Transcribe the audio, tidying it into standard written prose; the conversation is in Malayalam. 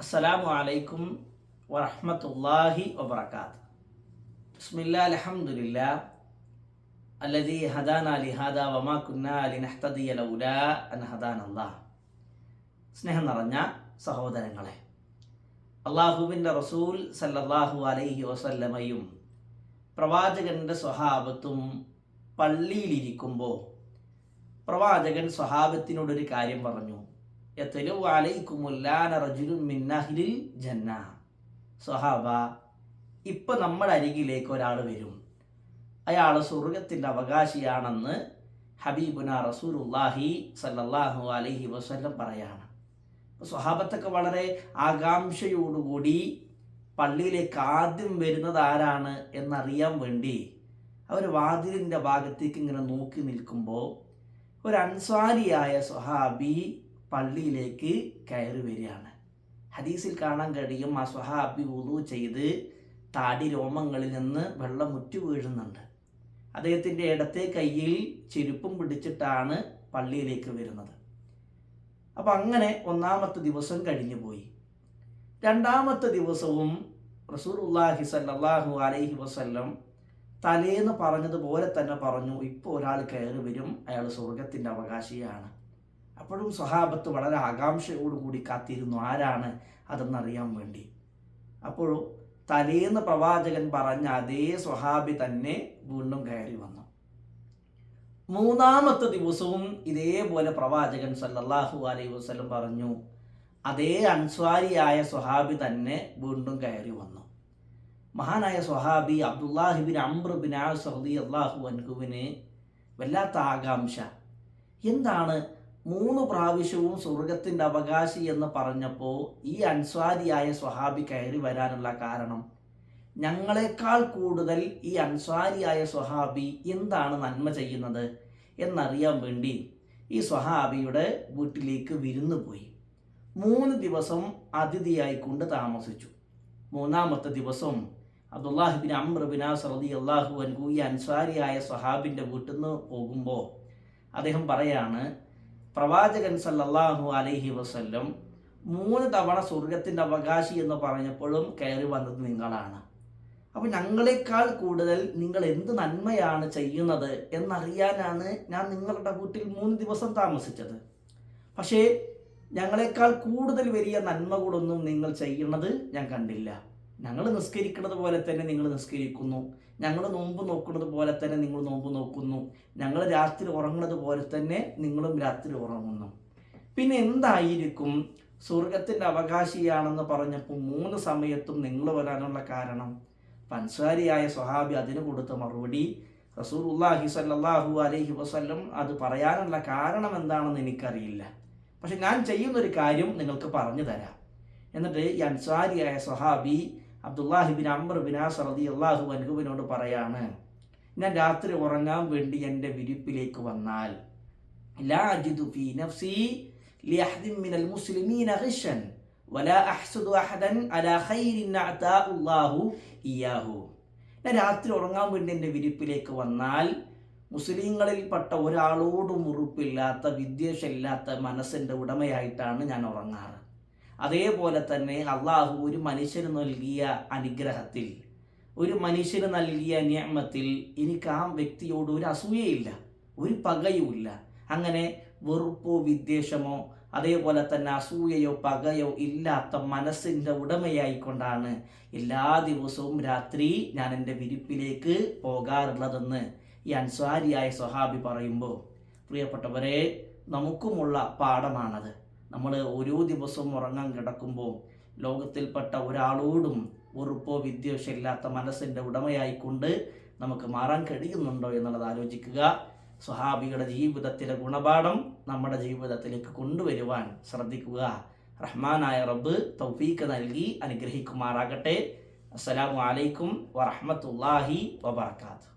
അസ്സലാമു അലൈക്കും വറഹ്മത്തുള്ളാഹി വബറകാത്ത്. ബിസ്മില്ലാ അൽഹംദുലില്ലാ അല്ലദീ ഹദാനാ ലിഹാദാ വമാ കുന്നാ ലിനഹ്തദിയ ലൗലാ അൻ ഹദാനല്ലാഹ്. സ്നേഹം നിറഞ്ഞ സഹോദരങ്ങളെ, അള്ളാഹുവിൻ്റെ റസൂൽ സല്ലല്ലാഹു അലൈഹി വസല്ലമയും പ്രവാചകൻ്റെ സ്വഹാബത്തും പള്ളിയിലിരിക്കുമ്പോൾ പ്രവാചകൻ സ്വഹാബത്തിനോടൊരു കാര്യം പറഞ്ഞു. യത്ലു അലൈക്കുമുല്ലാന റജുലുൻ മിൻ അഹ്ലിൽ ജന്ന. സ്വഹാബ, ഇപ്പം നമ്മുടെ അരികിലേക്ക് ഒരാൾ വരും, അയാൾ സ്വർഗത്തിൻ്റെ അവകാശിയാണെന്ന് ഹബീബുന റസൂലുള്ളാഹി സല്ലല്ലാഹു അലൈഹി വസല്ലം പറയാണ്. സ്വഹാബത്തൊക്കെ വളരെ ആകാംക്ഷയോടുകൂടി പള്ളിയിലേക്ക് ആദ്യം വരുന്നത് ആരാണ് എന്നറിയാൻ വേണ്ടി അവർ വാതിലിൻ്റെ ഭാഗത്തേക്ക് ഇങ്ങനെ നോക്കി നിൽക്കുമ്പോൾ ഒരു അൻസ്വാരിയായ സ്വഹാബി പള്ളിയിലേക്ക് കയറി വരികയാണ്. ഹദീസിൽ കാണാൻ കഴിയും, ആ സ്വഹാബി വുളു ചെയ്ത് താടി രോമങ്ങളിൽ നിന്ന് വെള്ളം മുറ്റി വീഴുന്നുണ്ട്. അദ്ദേഹത്തിൻ്റെ ഇടത്തെ കയ്യിൽ ചെരുപ്പും പിടിച്ചിട്ടാണ് പള്ളിയിലേക്ക് വരുന്നത്. അപ്പം അങ്ങനെ ഒന്നാമത്തെ ദിവസം കഴിഞ്ഞു പോയി. രണ്ടാമത്തെ ദിവസവും റസൂലുള്ളാഹി സ്വല്ലല്ലാഹു അലൈഹി വസല്ലം തലേന്ന് പറഞ്ഞതുപോലെ തന്നെ പറഞ്ഞു, ഇപ്പോൾ ഒരാൾ കയറി വരും, അയാൾ സ്വർഗത്തിൻ്റെ അവകാശിയാണ്. അപ്പോഴും സ്വഹാബത്ത് വളരെ ആകാംക്ഷയോടുകൂടി കാത്തിരുന്നു, ആരാണ് അതെന്നറിയാൻ വേണ്ടി. അപ്പോഴും തലേന്ന് പ്രവാചകൻ പറഞ്ഞ അതേ സ്വഹാബി തന്നെ വീണ്ടും കയറി വന്നു. മൂന്നാമത്തെ ദിവസവും ഇതേപോലെ പ്രവാചകൻ സല്ലല്ലാഹു അലൈഹി വസല്ലം പറഞ്ഞു, അതേ അൻസ്വാരിയായ സ്വഹാബി തന്നെ വീണ്ടും കയറി വന്നു. മഹാനായ സ്വഹാബി Abdullahi bin Amr bin as റളിയല്ലാഹു അൻഹുവിന് വല്ലാത്ത ആകാംക്ഷ. എന്താണ് 3 പ്രാവശ്യവും സ്വർഗത്തിൻ്റെ അവകാശി എന്ന് പറഞ്ഞപ്പോൾ ഈ അൻസ്വാരിയായ സ്വഹാബി കയറി വരാനുള്ള കാരണം? ഞങ്ങളെക്കാൾ കൂടുതൽ ഈ അൻസ്വാരിയായ സ്വഹാബി എന്താണ് നന്മ ചെയ്യുന്നത് എന്നറിയാൻ വേണ്ടി ഈ സ്വഹാബിയുടെ വീട്ടിലേക്ക് വിരുന്ന് പോയി. 3 ദിവസം അതിഥിയായിക്കൊണ്ട് താമസിച്ചു. മൂന്നാമത്തെ ദിവസം Abdullahi bin Amr bin as റളിയല്ലാഹു അൻഹു ഈ അൻസ്വാരിയായ സ്വഹാബിൻ്റെ വീട്ടിൽ നിന്ന് പോകുമ്പോൾ അദ്ദേഹം പറയാണ്, പ്രവാചകൻ സല്ലല്ലാഹു അലൈഹി വസല്ലം 3 തവണ സ്വർഗത്തിൻ്റെ അവകാശി എന്ന് പറഞ്ഞപ്പോഴും കയറി വന്നത് നിങ്ങളാണ്. അപ്പോൾ ഞങ്ങളെക്കാൾ കൂടുതൽ നിങ്ങൾ എന്ത് നന്മയാണ് ചെയ്യുന്നത് എന്നറിയാനാണ് ഞാൻ നിങ്ങളുടെ വീട്ടിൽ 3 ദിവസം താമസിച്ചത്. പക്ഷേ ഞങ്ങളെക്കാൾ കൂടുതൽ വലിയ നന്മകളൊന്നും നിങ്ങൾ ചെയ്യുന്നത് ഞാൻ കണ്ടില്ല. ഞങ്ങൾ നിസ്കരിക്കുന്നത് പോലെ തന്നെ നിങ്ങൾ നിസ്കരിക്കുന്നു, ഞങ്ങൾ നോമ്പ് നോക്കുന്നത് പോലെ തന്നെ നിങ്ങൾ നോമ്പ് നോക്കുന്നു, ഞങ്ങൾ രാത്രി ഉറങ്ങുന്നത് പോലെ തന്നെ നിങ്ങളും രാത്രി ഉറങ്ങുന്നു. പിന്നെ എന്തായിരിക്കും സ്വർഗത്തിൻ്റെ അവകാശിയാണെന്ന് പറഞ്ഞപ്പോൾ 3 സമയത്തും നിങ്ങൾ വരാനുള്ള കാരണം? അൻസ്വാരിയായ സ്വഹാബി അതിന് കൊടുത്ത മറുപടി, റസൂലുള്ളാഹി സ്വല്ലല്ലാഹു അലൈഹി വസല്ലം അത് പറയാനുള്ള കാരണം എന്താണെന്ന് എനിക്കറിയില്ല, പക്ഷെ ഞാൻ ചെയ്യുന്നൊരു കാര്യം നിങ്ങൾക്ക് പറഞ്ഞു തരാം. എന്നിട്ട് ഈ അൻസ്വാരിയായ സ്വഹാബി Abdullahi bin Amr bin as റളിയല്ലാഹു അൻഹുവിനോട് പറയാണ്, ഞാൻ രാത്രി ഉറങ്ങാൻ വേണ്ടി എൻ്റെ വിരിപ്പിലേക്ക് വന്നാൽ ലാ അജിദു ഫീ നഫ്സി ലിഅഹദിൻ മിനൽ മുസ്ലിമീന ഗിഷൻ വലാ അഹ്സദു അഹദൻ അലാ ഖൈരിൻ അതാഉല്ലാഹു ഇയാഹു. ഞാൻ രാത്രി ഉറങ്ങാൻ വേണ്ടി എൻ്റെ വിരിപ്പിലേക്ക് വന്നാൽ മുസ്ലിങ്ങളിൽപ്പെട്ട ഒരാളോടും ഉറുപ്പില്ലാത്ത വിദ്വേഷമില്ലാത്ത മനസ്സിൻ്റെ ഉടമയായിട്ടാണ് ഞാൻ ഉറങ്ങാറ്. അതേപോലെ തന്നെ അള്ളാഹു ഒരു മനുഷ്യന് നൽകിയ അനുഗ്രഹത്തിൽ, ഒരു മനുഷ്യന് നൽകിയ നിഅമത്തിൽ എനിക്ക് ആ വ്യക്തിയോട് ഒരു അസൂയയില്ല, ഒരു പകയുമില്ല. അങ്ങനെ വെറുപ്പോ വിദ്വേഷമോ അതേപോലെ തന്നെ അസൂയയോ പകയോ ഇല്ലാത്ത മനസ്സിൻ്റെ ഉടമയായിക്കൊണ്ടാണ് എല്ലാ ദിവസവും രാത്രി ഞാൻ എൻ്റെ വിരിപ്പിലേക്ക് പോകാറുള്ളതെന്ന് ഈ അൻസ്വാരിയായ സ്വഹാബി പറയുമ്പോൾ, പ്രിയപ്പെട്ടവരെ, നമുക്കുമുള്ള പാഠമാണത്. നമ്മൾ ഓരോ ദിവസവും ഉറങ്ങാൻ കിടക്കുമ്പോൾ ലോകത്തിൽപ്പെട്ട ഒരാളോടും ഉറപ്പോ വിദ്വേഷമില്ലാത്ത മനസ്സിൻ്റെ ഉടമയായിക്കൊണ്ട് നമുക്ക് മാറാൻ കഴിയുന്നുണ്ടോ എന്നുള്ളത് ആലോചിക്കുക. സ്വഹാബിയുടെ ജീവിതത്തിലെ ഗുണപാഠം നമ്മുടെ ജീവിതത്തിലേക്ക് കൊണ്ടുവരുവാൻ ശ്രദ്ധിക്കുക. റഹ്മാനായ റബ്ബ് തൗഫീഖ് നൽകി അനുഗ്രഹിക്കുമാറാകട്ടെ. അസ്സലാമു അലൈക്കും വറഹ്മത്തുള്ളാഹി വബറകാതുഹു.